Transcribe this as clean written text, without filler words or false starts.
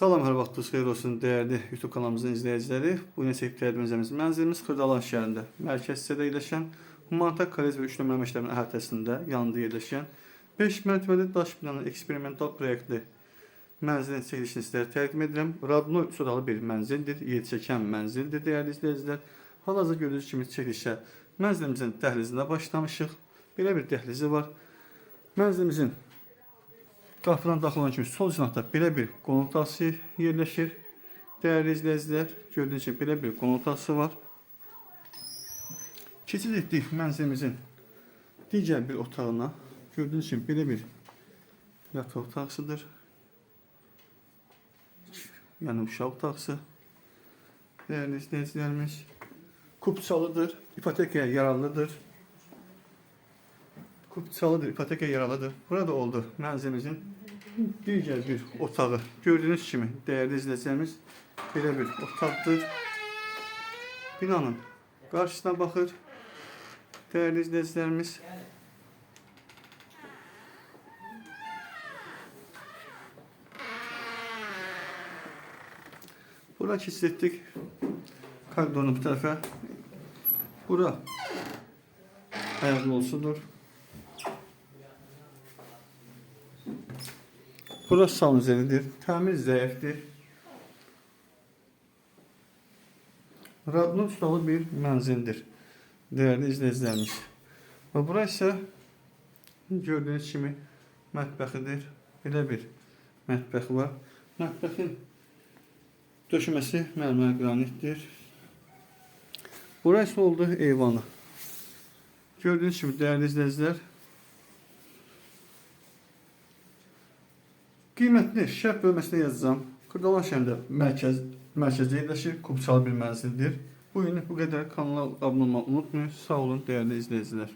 Salam, hər vaxtınız xeyir olsun dəyərli YouTube kanalımızın izləyiciləri. Bu gün çəkdiyimiz mənzilimiz Xırdalan şəhərində, mərkəz hissədə yerləşən Humanitar Kollec və 3 nömrə məktəbinin əhatəsində yanında yerləşən 5 mərtəbəli daş binanın eksperimental proyektli mənzilin çəkilişini sizlərə təqdim edirəm. Radno sodalı bir mənzildir, yer çəkən mənzildir dəyərli izləyicilər. Hal-hazırda gördüyünüz kimi çəkilişə mənzilimizin dəhlizində başlamışıq. Belə bir dəhlizi var. Mənzilimizin qapıdan daxil olan kimi sol cinahda belə bir qonutası yerləşir. Dəyərli izləyicilər, gördüyünüz kimi belə bir qonutası var. Keçid etdik mənzilimizin digər bir otağına. Gördüyünüz kimi belə bir yataq otağısıdır. Yəni uşaq otaqsı. Dəyərli izləyicilərimiz, kubçalıdır, ipotekaya yararlıdır. Kubçalıdır, ipotekaya yararlıdır. Burada oldu mənzilimizin digər bir otağı. Gördüyünüz kimi dəyərli izləyicilərimiz belə bir otaqdır. Binanın qarşısına baxır. Dəyərli izləyicilərimiz. Bura keçid etdik. Koridorun bu tərəfə. Bura ayaq yolsudur. Burası salon üzəridir. Təmir zəifdir. Radno ustalı bir mənzildir. Dəyərli izləyicilərimiz. Və bura isə gördüyünüz kimi mətbəxidir. Belə bir mətbəx var. Mətbəxin döşəməsi mərmər qranitdir. Bura isə oldu eyvanı. Gördüyünüz kimi dəyərli izləyicilər, qiymətli şərh bölməsində yazacağım. Xırdalan şəhərində mərkəzdə yerləşir, kubçalı bir mənzildir. Bu günlük bu qədər. Kanala abunə olmayı unutmayın. Sağ olun dəyərli izləyicilər.